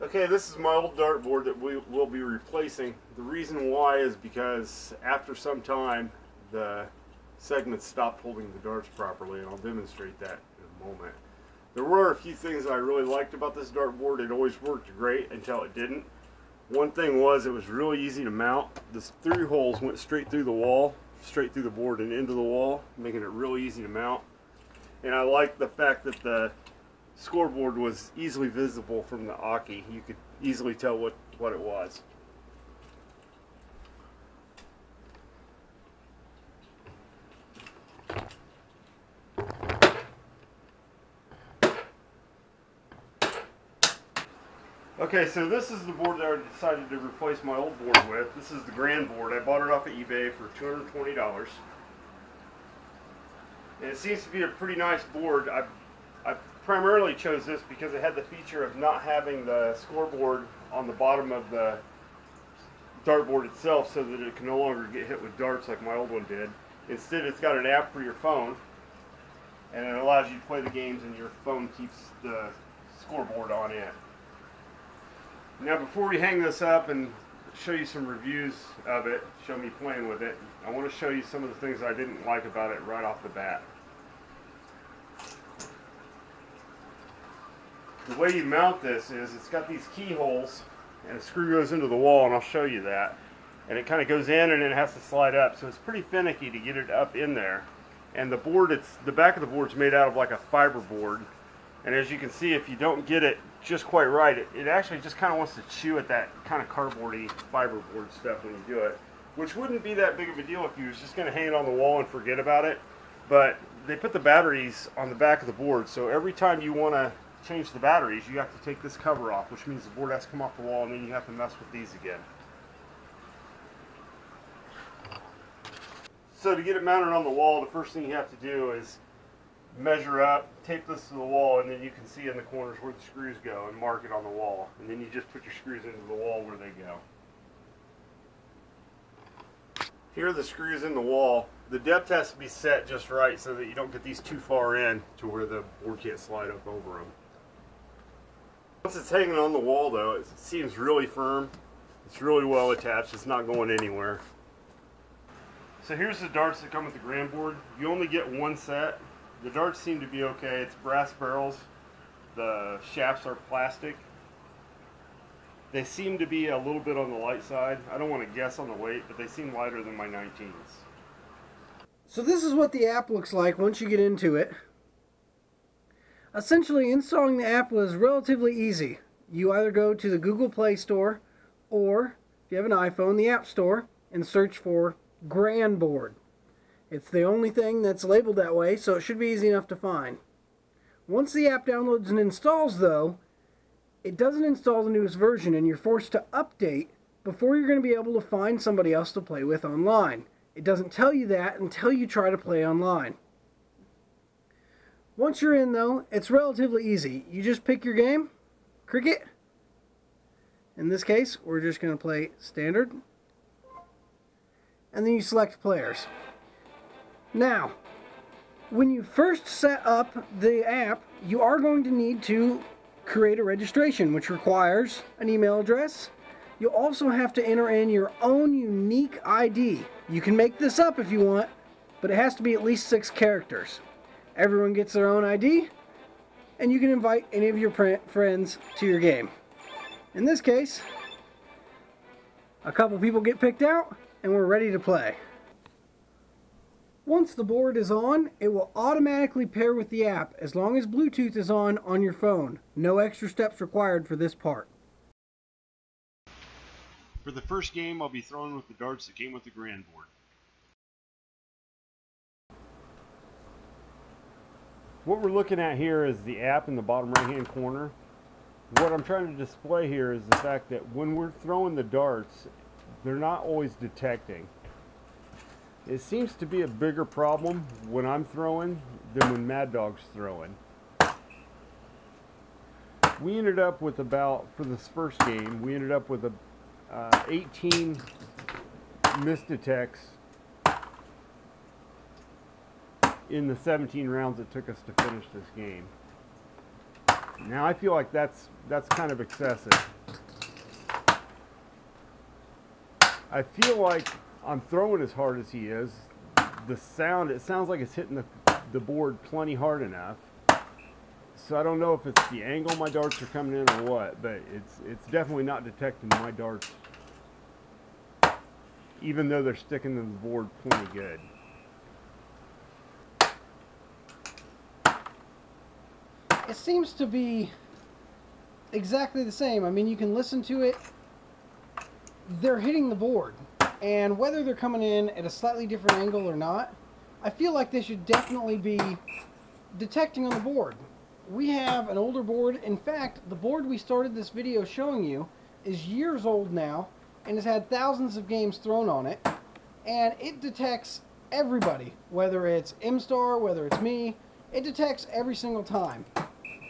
Okay, this is my old dartboard that we will be replacing. The reason why is because after some time the segments stopped holding the darts properly, and I'll demonstrate that in a moment. There were a few things that I really liked about this dartboard. It always worked great until it didn't. One thing was it was really easy to mount. The three holes went straight through the wall, straight through the board and into the wall, making it really easy to mount. And I liked the fact that the scoreboard was easily visible from the Aki. You could easily tell what it was. Okay, so this is the board that I decided to replace my old board with. This is the Gran Board. I bought it off of eBay for $220. And it seems to be a pretty nice board. I primarily chose this because it had the feature of not having the scoreboard on the bottom of the dartboard itself, so that it can no longer get hit with darts like my old one did. Instead, it's got an app for your phone, and it allows you to play the games, and your phone keeps the scoreboard on it. Now, before we hang this up and show you some reviews of it, show me playing with it, I want to show you some of the things I didn't like about it right off the bat. The way you mount this is it's got these keyholes, and a screw goes into the wall, and I'll show you that. And it kind of goes in and then it has to slide up, so it's pretty finicky to get it up in there. And the board, the back of the board's made out of like a fiber board. And as you can see, if you don't get it just quite right, it actually just kind of wants to chew at that kind of cardboardy fiberboard stuff when you do it, which wouldn't be that big of a deal if you was just going to hang it on the wall and forget about it. But they put the batteries on the back of the board, so every time you want to change the batteries, you have to take this cover off, which means the board has to come off the wall, and then you have to mess with these again. So to get it mounted on the wall, the first thing you have to do is measure up, tape this to the wall, and then you can see in the corners where the screws go and mark it on the wall. And then you just put your screws into the wall where they go. Here are the screws in the wall. The depth has to be set just right so that you don't get these too far in to where the board can't slide up over them. Once it's hanging on the wall though, it seems really firm. It's really well attached. It's not going anywhere. So here's the darts that come with the Gran Board. You only get one set. The darts seem to be okay. It's brass barrels. The shafts are plastic. They seem to be a little bit on the light side. I don't want to guess on the weight, but they seem lighter than my 19s. So this is what the app looks like once you get into it. Essentially, installing the app was relatively easy. You either go to the Google Play Store, or if you have an iPhone, the App Store, and search for Gran Board. It's the only thing that's labeled that way, so it should be easy enough to find. Once the app downloads and installs, though, it doesn't install the newest version, and you're forced to update before you're going to be able to find somebody else to play with online. It doesn't tell you that until you try to play online. Once you're in, though, it's relatively easy. You just pick your game, cricket. In this case, we're just going to play standard. And then you select players. Now, when you first set up the app, you are going to need to create a registration, which requires an email address. You'll also have to enter in your own unique ID. You can make this up if you want, but it has to be at least 6 characters. Everyone gets their own ID, and you can invite any of your friends to your game. In this case, a couple people get picked out, and we're ready to play. Once the board is on, it will automatically pair with the app as long as Bluetooth is on your phone. No extra steps required for this part. For the first game, I'll be throwing with the darts that came with the Gran Board. What we're looking at here is the app in the bottom right hand corner. What I'm trying to display here is the fact that when we're throwing the darts, they're not always detecting. It seems to be a bigger problem when I'm throwing than when Mad Dog's throwing. We ended up with about, for this first game, we ended up with 18 misdetects in the 17 rounds it took us to finish this game. Now I feel like that's kind of excessive. I feel like I'm throwing as hard as he is. The sound, it sounds like it's hitting the board plenty hard enough. So I don't know if it's the angle my darts are coming in or what, but it's definitely not detecting my darts, even though they're sticking to the board plenty good. It seems to be exactly the same. I mean, you can listen to it. They're hitting the board, and whether they're coming in at a slightly different angle or not, I feel like they should definitely be detecting on the board. We have an older board. In fact, the board we started this video showing you is years old now and has had thousands of games thrown on it, and it detects everybody, whether it's MStar, whether it's me. It detects every single time.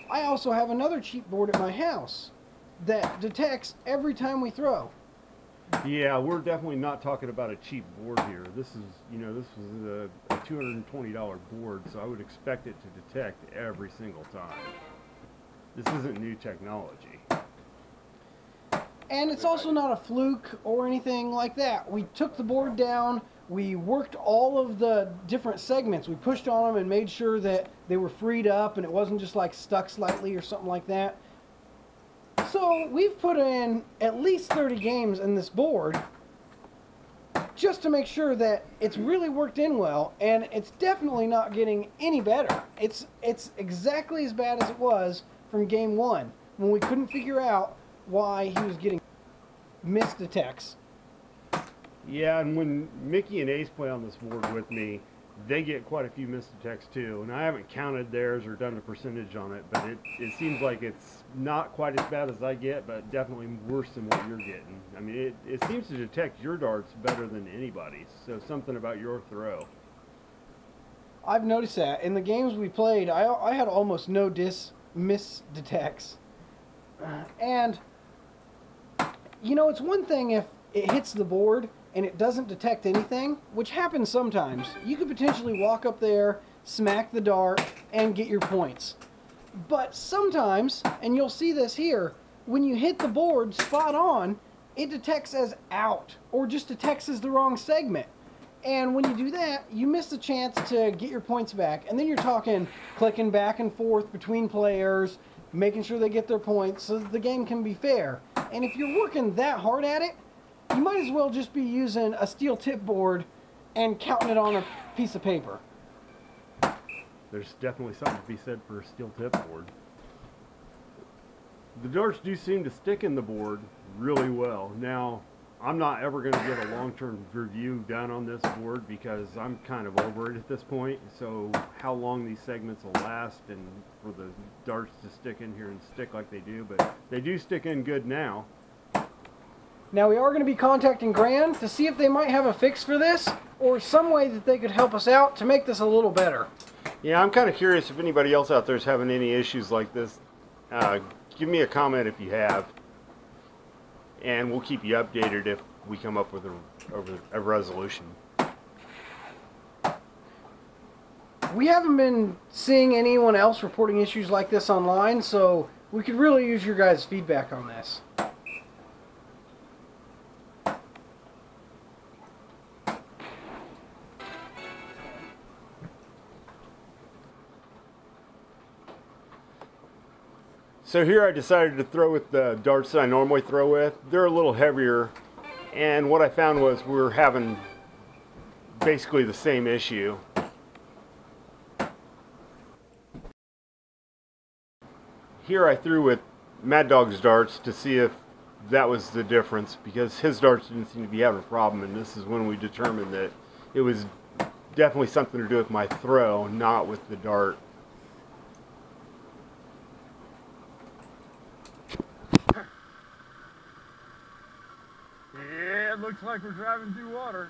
I also have another cheap board at my house that detects every time we throw. Yeah, we're definitely not talking about a cheap board here. This is, this was a $220 board, so I would expect it to detect every single time. This isn't new technology. And it's also not a fluke or anything like that. We took the board down, we worked all of the different segments. We pushed on them and made sure that they were freed up and it wasn't just like stuck slightly or something like that. So we've put in at least 30 games in this board just to make sure that it's really worked in well, and it's definitely not getting any better. It's exactly as bad as it was from game one when we couldn't figure out why he was getting misdetects. Yeah, and when Mickey and Ace play on this board with me, they get quite a few misdetects too, and I haven't counted theirs or done a percentage on it, but it seems like it's not quite as bad as I get, but definitely worse than what you're getting. I mean, it seems to detect your darts better than anybody's, so something about your throw. I've noticed that. In the games we played, I had almost no misdetects. And, it's one thing if it hits the board and it doesn't detect anything, which happens sometimes. You could potentially walk up there, smack the dart, and get your points. But sometimes, and you'll see this here, when you hit the board spot on, it detects as out, or just detects as the wrong segment. And when you do that, you miss the chance to get your points back. And then you're talking clicking back and forth between players, making sure they get their points so that the game can be fair. And if you're working that hard at it, you might as well just be using a steel tip board and counting it on a piece of paper. There's definitely something to be said for a steel tip board. The darts do seem to stick in the board really well. Now, I'm not ever going to get a long-term review done on this board because I'm kind of over it at this point. So how long these segments will last and for the darts to stick in here and stick like they do, but they do stick in good now. Now we are going to be contacting Gran to see if they might have a fix for this or some way that they could help us out to make this a little better. Yeah, I'm kind of curious if anybody else out there is having any issues like this. Give me a comment if you have, and we'll keep you updated if we come up with a resolution. We haven't been seeing anyone else reporting issues like this online, so we could really use your guys' feedback on this. So here I decided to throw with the darts that I normally throw with. They're a little heavier, and what I found was we were having basically the same issue. Here I threw with Mad Dog's darts to see if that was the difference, because his darts didn't seem to be having a problem, and this is when we determined that it was definitely something to do with my throw, not with the dart. Yeah, it looks like we're driving through water.